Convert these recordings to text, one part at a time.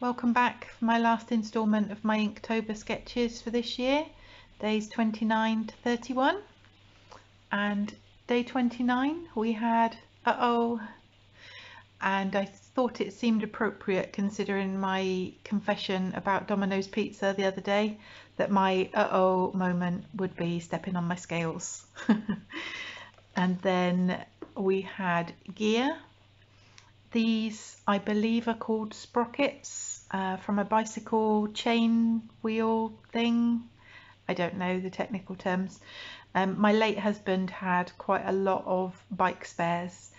Welcome back for my last instalment of my Inktober sketches for this year, days 29 to 31. And day 29 we had and I thought it seemed appropriate, considering my confession about Domino's pizza the other day, that my moment would be stepping on my scales. And then we had gear. These, I believe, are called sprockets from a bicycle chain wheel thing. I don't know the technical terms. My late husband had quite a lot of bike spares,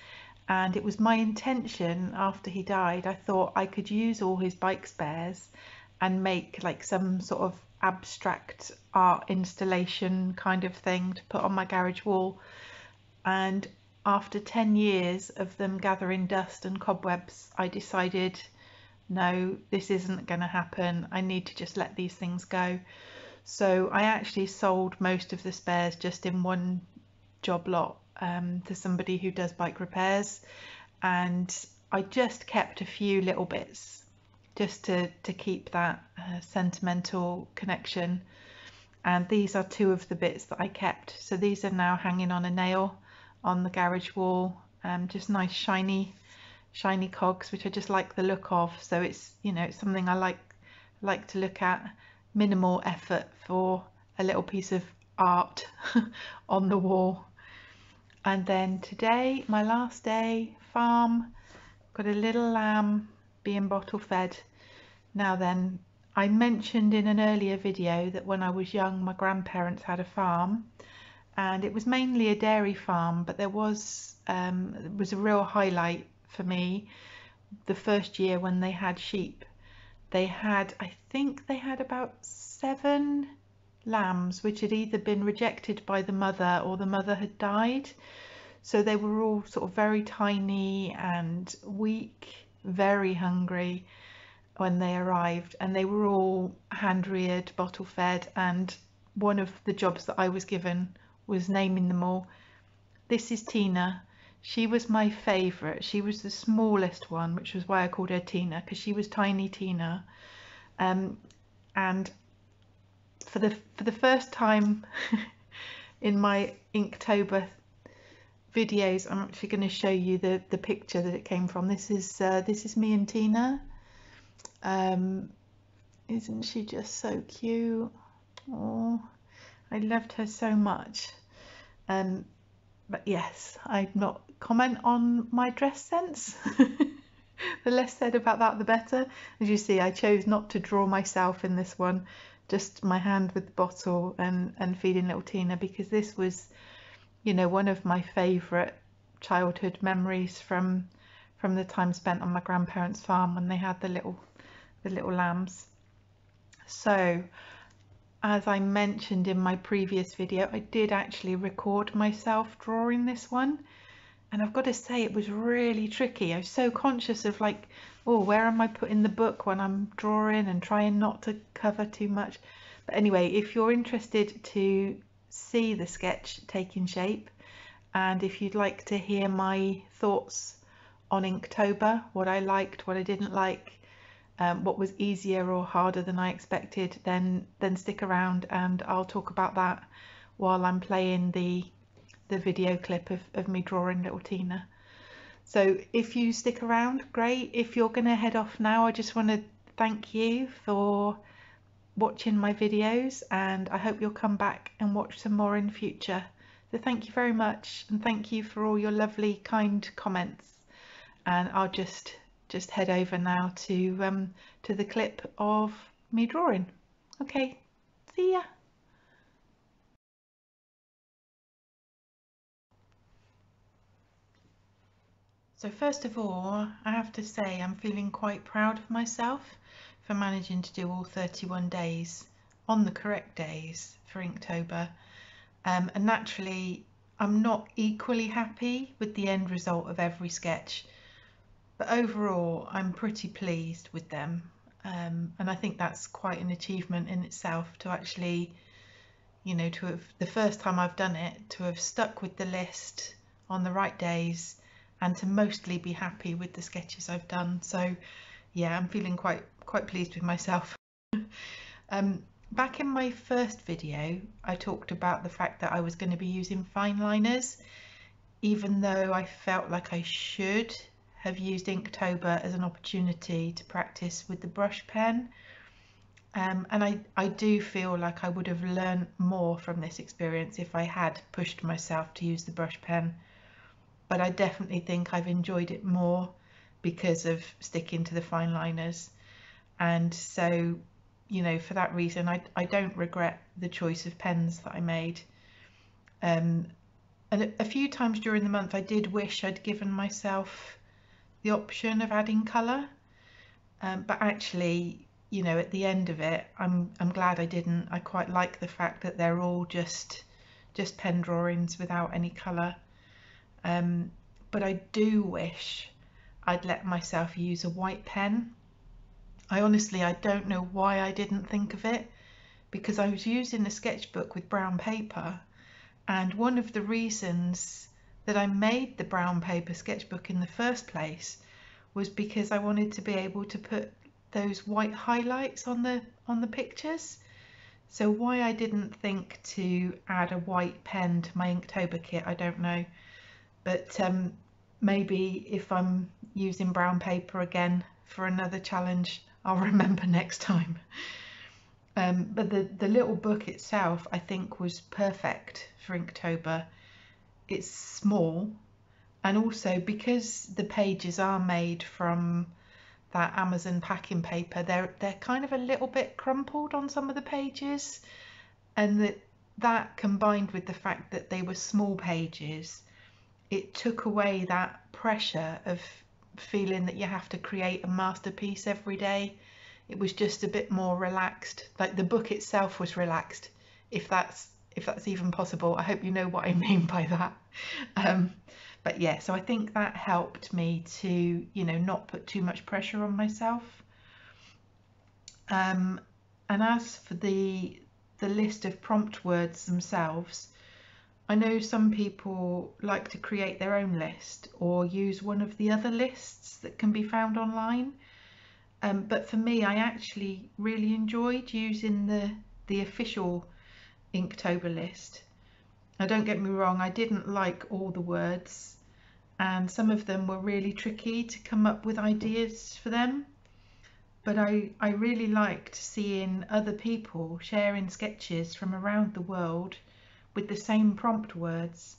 and it was my intention after he died, I thought I could use all his bike spares and make like some sort of abstract art installation kind of thing to put on my garage wall. And after 10 years of them gathering dust and cobwebs, I decided, no, this isn't going to happen. I need to just let these things go. So I actually sold most of the spares just in one job lot to somebody who does bike repairs, and I just kept a few little bits just to keep that sentimental connection. And these are two of the bits that I kept. So these are now hanging on a nail on the garage wall, just nice shiny cogs, which I just like the look of. So it's, you know, it's something I like to look at. Minimal effort for a little piece of art on the wall. And then today, my last day, farm, got a little lamb being bottle fed. Now then, I mentioned in an earlier video that when I was young my grandparents had a farm, and it was mainly a dairy farm, but it was a real highlight for me the first year when they had sheep. They had, I think they had about 7 lambs which had either been rejected by the mother or the mother had died. So they were all sort of very tiny and weak, very hungry when they arrived, and they were all hand reared, bottle fed, and one of the jobs that I was given was naming them all. This is Tina. She was my favourite. She was the smallest one, which was why I called her Tina, because she was tiny Tina. And for the first time in my Inktober videos, I'm actually going to show you the picture that it came from. This is me and Tina. Isn't she just so cute? Oh, I loved her so much. But yes, I'd not comment on my dress sense. The less said about that, the better. As you see, I chose not to draw myself in this one, just my hand with the bottle and feeding little Tina, because this was, you know, one of my favourite childhood memories from the time spent on my grandparents' farm when they had the little lambs. So, as I mentioned in my previous video, I did actually record myself drawing this one, and I've got to say it was really tricky. I was so conscious of like, oh, where am I putting the book when I'm drawing, and trying not to cover too much. But anyway, if you're interested to see the sketch taking shape, and if you'd like to hear my thoughts on Inktober, what I liked, what I didn't like, what was easier or harder than I expected, then stick around and I'll talk about that while I'm playing the video clip of me drawing little Tina. So if you stick around, great. If you're going to head off now, I just want to thank you for watching my videos, and I hope you'll come back and watch some more in future. So thank you very much, and thank you for all your lovely kind comments. And I'll just head over now to the clip of me drawing. Okay, see ya. So first of all, I have to say I'm feeling quite proud of myself for managing to do all 31 days on the correct days for Inktober. And naturally, I'm not equally happy with the end result of every sketch, but overall I'm pretty pleased with them. And I think that's quite an achievement in itself to actually, you know, to have, the first time I've done it, to have stuck with the list on the right days and to mostly be happy with the sketches I've done. So yeah, I'm feeling quite quite pleased with myself. Back in my first video, I talked about the fact that I was going to be using fine liners, even though I felt like I should have used Inktober as an opportunity to practice with the brush pen. And I do feel like I would have learned more from this experience if I had pushed myself to use the brush pen. But I definitely think I've enjoyed it more because of sticking to the fine liners. And so, you know, for that reason, I don't regret the choice of pens that I made. And a few times during the month I did wish I'd given myself the option of adding colour, but actually, you know, at the end of it, I'm glad I didn't. I quite like the fact that they're all just pen drawings without any colour. But I do wish I'd let myself use a white pen. I don't know why I didn't think of it, because I was using a sketchbook with brown paper, and one of the reasons that I made the brown paper sketchbook in the first place was because I wanted to be able to put those white highlights on the pictures. So why I didn't think to add a white pen to my Inktober kit, I don't know. But maybe if I'm using brown paper again for another challenge, I'll remember next time. But the little book itself, I think, was perfect for Inktober. It's small, and also because the pages are made from that Amazon packing paper, they're kind of a little bit crumpled on some of the pages, and that combined with the fact that they were small pages, it took away that pressure of feeling that you have to create a masterpiece every day. It was just a bit more relaxed. Like the book itself was relaxed, if that's even possible. I hope you know what I mean by that. But yeah, so I think that helped me to, you know, not put too much pressure on myself. And as for the list of prompt words themselves, I know some people like to create their own list or use one of the other lists that can be found online. But for me, I actually really enjoyed using the official Inktober list. Now, don't get me wrong, I didn't like all the words, and some of them were really tricky to come up with ideas for them. But I really liked seeing other people sharing sketches from around the world with the same prompt words,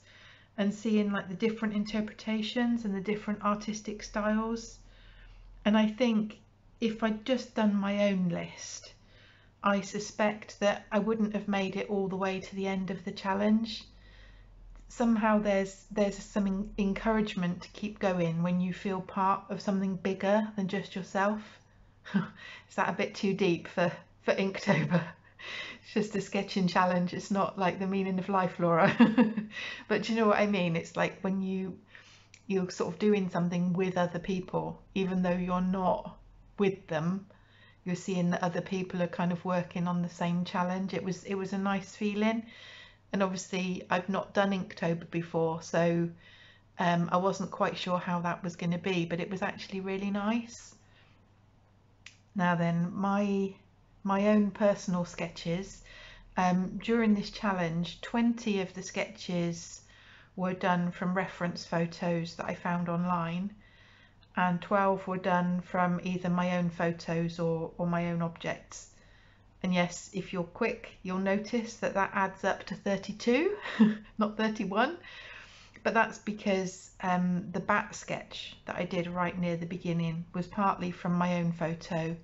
and seeing like the different interpretations and the different artistic styles. And I think if I'd just done my own list, I suspect that I wouldn't have made it all the way to the end of the challenge. Somehow there's some encouragement to keep going when you feel part of something bigger than just yourself. Is that a bit too deep for Inktober? It's just a sketching challenge. It's not like the meaning of life, Laura. But do you know what I mean? It's like when you're sort of doing something with other people, even though you're not with them, you're seeing that other people are kind of working on the same challenge. It was a nice feeling. And obviously I've not done Inktober before, so I wasn't quite sure how that was going to be, but it was actually really nice. Now then, my own personal sketches. During this challenge, 20 of the sketches were done from reference photos that I found online, and 12 were done from either my own photos or my own objects. And yes, if you're quick, you'll notice that adds up to 32, not 31. But that's because the bat sketch that I did right near the beginning was partly from my own photo,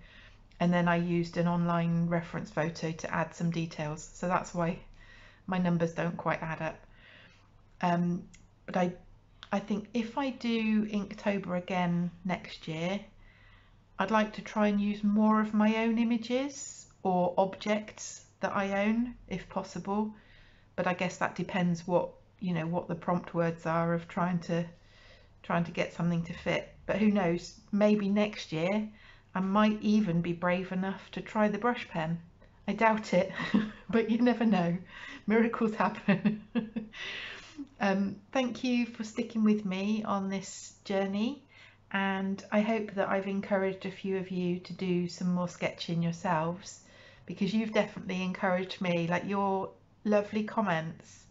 and then I used an online reference photo to add some details. So that's why my numbers don't quite add up. But I think if I do Inktober again next year, I'd like to try and use more of my own images or objects that I own, if possible. But I guess that depends what the prompt words are of trying to get something to fit. But who knows, maybe next year I might even be brave enough to try the brush pen. I doubt it, but you never know. Miracles happen. Thank you for sticking with me on this journey, and I hope that I've encouraged a few of you to do some more sketching yourselves, because you've definitely encouraged me. Like, your lovely comments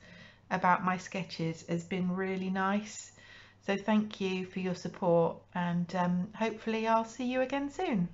about my sketches has been really nice, so thank you for your support, and hopefully I'll see you again soon.